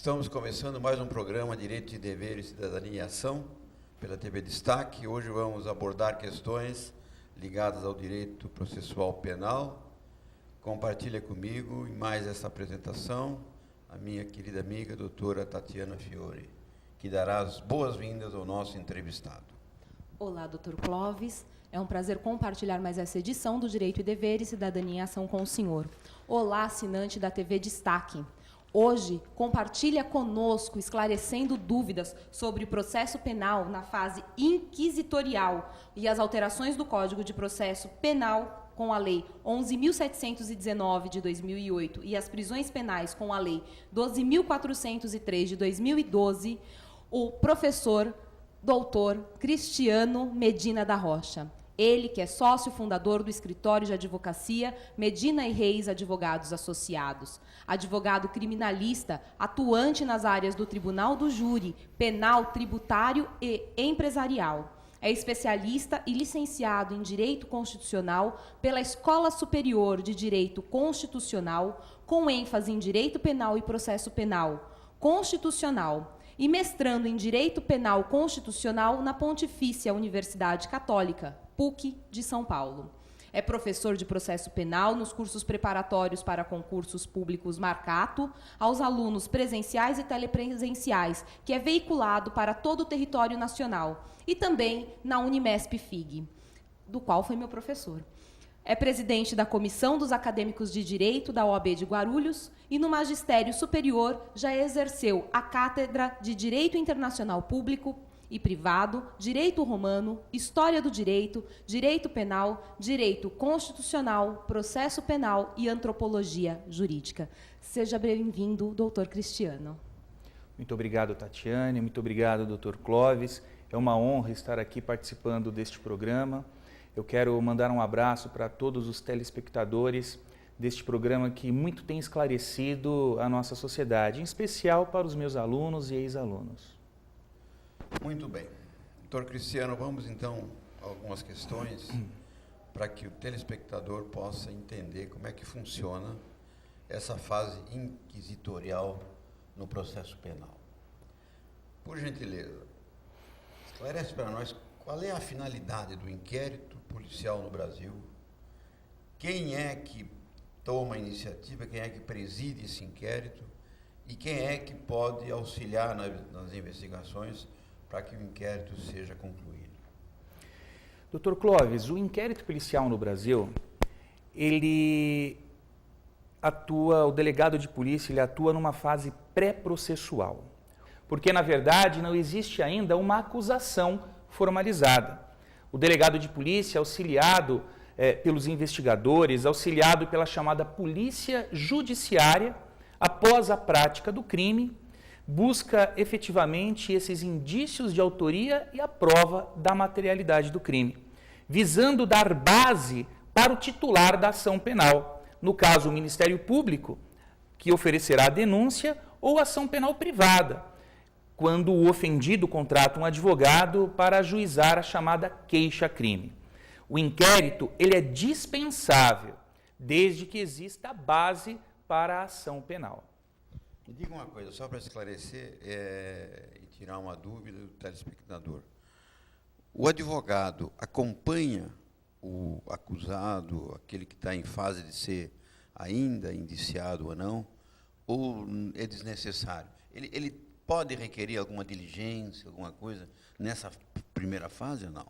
Estamos começando mais um programa Direito e Dever e Cidadania em Ação, pela TV Destaque. Hoje vamos abordar questões ligadas ao direito processual penal. Compartilha comigo, em mais essa apresentação, a minha querida amiga, doutora Tatiana Fiore, que dará as boas-vindas ao nosso entrevistado. Olá, doutor Clóvis. É um prazer compartilhar mais essa edição do Direito e Dever e Cidadania em Ação com o senhor. Olá, assinante da TV Destaque. Hoje, compartilha conosco, esclarecendo dúvidas sobre o processo penal na fase inquisitorial e as alterações do Código de Processo Penal com a Lei 11.719 de 2008 e as prisões penais com a Lei 12.403 de 2012, o professor doutor Cristiano Medina da Rocha. Ele que é sócio fundador do escritório de advocacia Medina e Reis Advogados Associados, advogado criminalista, atuante nas áreas do Tribunal do Júri, Penal, Tributário e Empresarial. É especialista e licenciado em Direito Constitucional pela Escola Superior de Direito Constitucional, com ênfase em Direito Penal e Processo Penal Constitucional, e mestrando em Direito Penal Constitucional na Pontifícia Universidade Católica, PUC de São Paulo. É professor de processo penal nos cursos preparatórios para concursos públicos Marcato, aos alunos presenciais e telepresenciais, que é veiculado para todo o território nacional, e também na Unimesp-FIG, do qual foi meu professor. É presidente da Comissão dos Acadêmicos de Direito da OAB de Guarulhos e no Magistério Superior já exerceu a Cátedra de Direito Internacional Público e Privado, Direito Romano, História do Direito, Direito Penal, Direito Constitucional, Processo Penal e Antropologia Jurídica. Seja bem-vindo, doutor Cristiano. Muito obrigado, Tatiane. Muito obrigado, doutor Clóvis. É uma honra estar aqui participando deste programa. Eu quero mandar um abraço para todos os telespectadores deste programa que muito tem esclarecido a nossa sociedade, em especial para os meus alunos e ex-alunos. Muito bem. Doutor Cristiano, vamos então a algumas questões para que o telespectador possa entender como é que funciona essa fase inquisitorial no processo penal. Por gentileza, esclarece para nós qual é a finalidade do inquérito policial no Brasil, quem é que toma a iniciativa, quem é que preside esse inquérito e quem é que pode auxiliar nas investigações para que o inquérito seja concluído. Doutor Clóvis, o inquérito policial no Brasil, o delegado de polícia, ele atua numa fase pré-processual, porque, na verdade, não existe ainda uma acusação formalizada. O delegado de polícia, auxiliado pelos investigadores, auxiliado pela chamada polícia judiciária, após a prática do crime, busca efetivamente esses indícios de autoria e a prova da materialidade do crime, visando dar base para o titular da ação penal, no caso o Ministério Público, que oferecerá a denúncia, ou ação penal privada, quando o ofendido contrata um advogado para ajuizar a chamada queixa-crime. O inquérito ele é dispensável, desde que exista a base para a ação penal. Me diga uma coisa, só para esclarecer e tirar uma dúvida do telespectador. O advogado acompanha o acusado, aquele que está em fase de ser ainda indiciado ou é desnecessário? Ele pode requerer alguma diligência, alguma coisa nessa primeira fase ou não?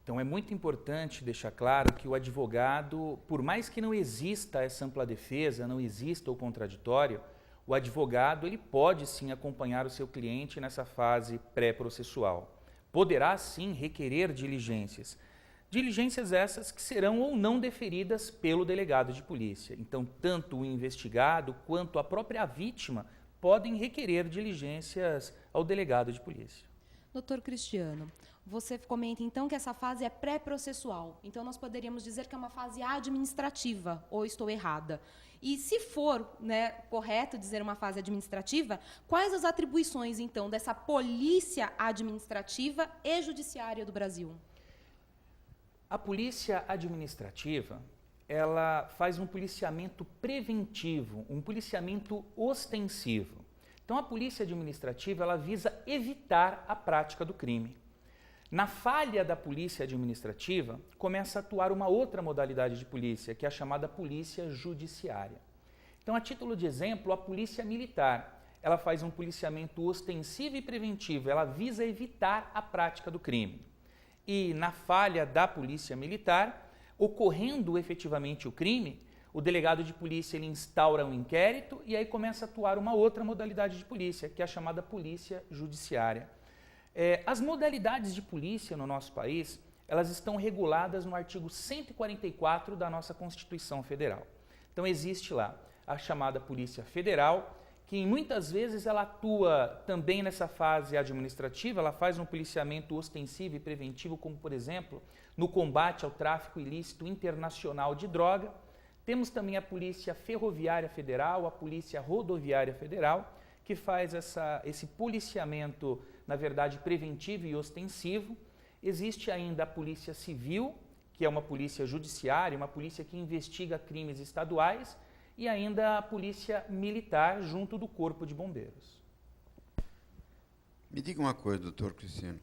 Então, é muito importante deixar claro que o advogado, por mais que não exista essa ampla defesa, não exista o contraditório, o advogado ele pode sim acompanhar o seu cliente nessa fase pré-processual. Poderá sim requerer diligências. Diligências essas que serão ou não deferidas pelo delegado de polícia. Então, tanto o investigado quanto a própria vítima podem requerer diligências ao delegado de polícia. Doutor Cristiano, você comenta então que essa fase é pré-processual. Então nós poderíamos dizer que é uma fase administrativa, ou estou errada? E se for, correto dizer uma fase administrativa, quais as atribuições então dessa polícia administrativa e judiciária do Brasil? A polícia administrativa, ela faz um policiamento preventivo, um policiamento ostensivo. Então, a polícia administrativa ela visa evitar a prática do crime. Na falha da polícia administrativa, começa a atuar uma outra modalidade de polícia, que é a chamada polícia judiciária. Então, a título de exemplo, a polícia militar, ela faz um policiamento ostensivo e preventivo, ela visa evitar a prática do crime. E na falha da polícia militar, ocorrendo efetivamente o crime, o delegado de polícia ele instaura um inquérito e aí começa a atuar uma outra modalidade de polícia, que é a chamada polícia judiciária. As modalidades de polícia no nosso país, elas estão reguladas no artigo 144 da nossa Constituição Federal. Então existe lá a chamada Polícia Federal, que muitas vezes ela atua também nessa fase administrativa, ela faz um policiamento ostensivo e preventivo, como por exemplo, no combate ao tráfico ilícito internacional de droga. Temos também a Polícia Ferroviária Federal, a Polícia Rodoviária Federal, que faz esse policiamento, na verdade, preventivo e ostensivo. Existe ainda a Polícia Civil, que é uma polícia judiciária, uma polícia que investiga crimes estaduais, e ainda a Polícia Militar, junto do Corpo de Bombeiros. Me diga uma coisa, doutor Cristiano.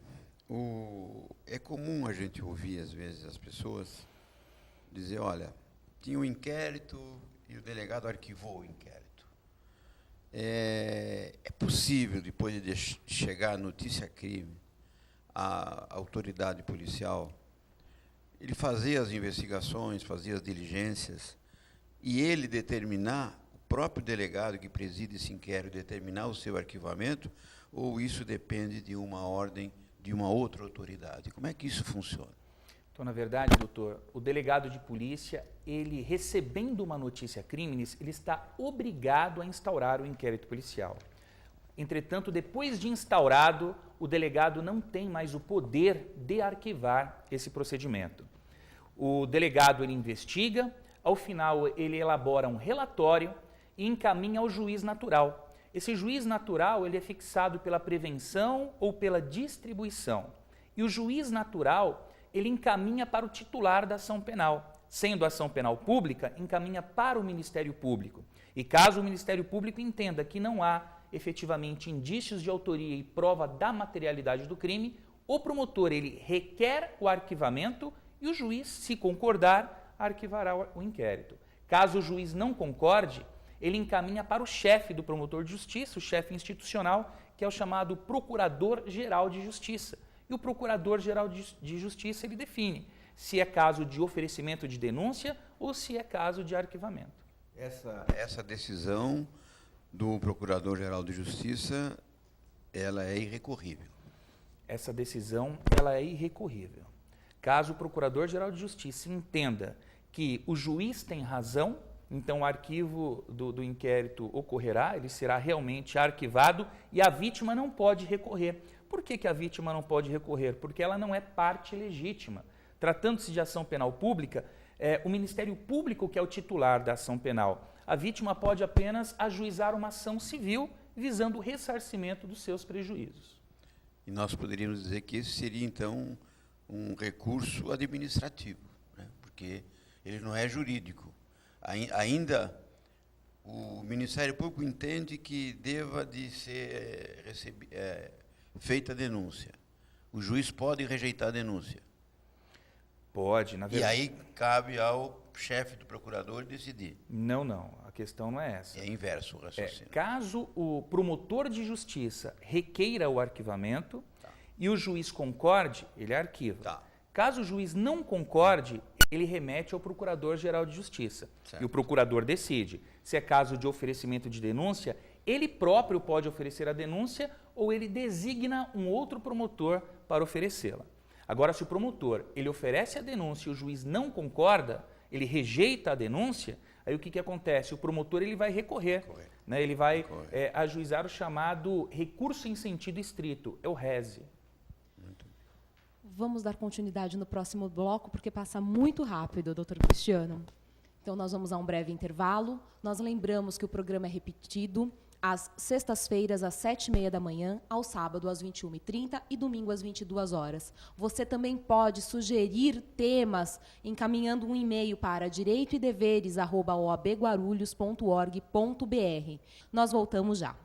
É comum a gente ouvir, às vezes, as pessoas dizer, olha, tinha um inquérito e o delegado arquivou o inquérito. É possível, depois de chegar a notícia-crime, a autoridade policial, ele fazer as investigações, fazer as diligências, e ele determinar, o próprio delegado que preside esse inquérito, determinar o seu arquivamento, ou isso depende de uma ordem de uma outra autoridade? Como é que isso funciona? Então, na verdade, doutor, o delegado de polícia, ele recebendo uma notícia crimes, ele está obrigado a instaurar o inquérito policial. Entretanto, depois de instaurado, o delegado não tem mais o poder de arquivar esse procedimento. O delegado ele investiga, ao final ele elabora um relatório e encaminha ao juiz natural. Esse juiz natural ele é fixado pela prevenção ou pela distribuição. E o juiz natural ele encaminha para o titular da ação penal. Sendo a ação penal pública, encaminha para o Ministério Público. E caso o Ministério Público entenda que não há efetivamente indícios de autoria e prova da materialidade do crime, o promotor ele requer o arquivamento e o juiz, se concordar, arquivará o inquérito. Caso o juiz não concorde, ele encaminha para o chefe do promotor de justiça, o chefe institucional, que é o chamado Procurador-Geral de Justiça. E o Procurador-Geral de Justiça ele define se é caso de oferecimento de denúncia ou se é caso de arquivamento. Essa decisão do Procurador-Geral de Justiça, ela é irrecorrível. Essa decisão ela é irrecorrível. Caso o Procurador-Geral de Justiça entenda que o juiz tem razão, então o arquivo do inquérito ocorrerá, ele será realmente arquivado e a vítima não pode recorrer. Por que a vítima não pode recorrer? Porque ela não é parte legítima. Tratando-se de ação penal pública, o Ministério Público que é o titular da ação penal. A vítima pode apenas ajuizar uma ação civil visando o ressarcimento dos seus prejuízos. E nós poderíamos dizer que esse seria, então, um recurso administrativo, né? Porque ele não é jurídico. Ainda o Ministério Público entende que deva de ser feita a denúncia. O juiz pode rejeitar a denúncia. Pode, na verdade. E aí cabe ao chefe do procurador decidir. Não. A questão não é essa. É inverso o raciocínio. Caso o promotor de justiça requeira o arquivamento Tá. e o juiz concorde, ele arquiva. Tá. Caso o juiz não concorde, ele remete ao Procurador-Geral de Justiça. Certo. E o procurador decide. Se é caso de oferecimento de denúncia, ele próprio pode oferecer a denúncia ou ele designa um outro promotor para oferecê-la. Agora, se o promotor ele oferece a denúncia e o juiz não concorda, ele rejeita a denúncia, aí o que acontece? O promotor ele vai recorrer, né? Ele vai ajuizar o chamado recurso em sentido estrito, é o rese. Vamos dar continuidade no próximo bloco, porque passa muito rápido, doutor Cristiano. Então, nós vamos a um breve intervalo. Nós lembramos que o programa é repetido às sextas-feiras, às 7h30 da manhã, ao sábado, às 21h30 e domingo, às 22 horas. Você também pode sugerir temas encaminhando um e-mail para direitoedeveres@oabguarulhos.org.br. Nós voltamos já.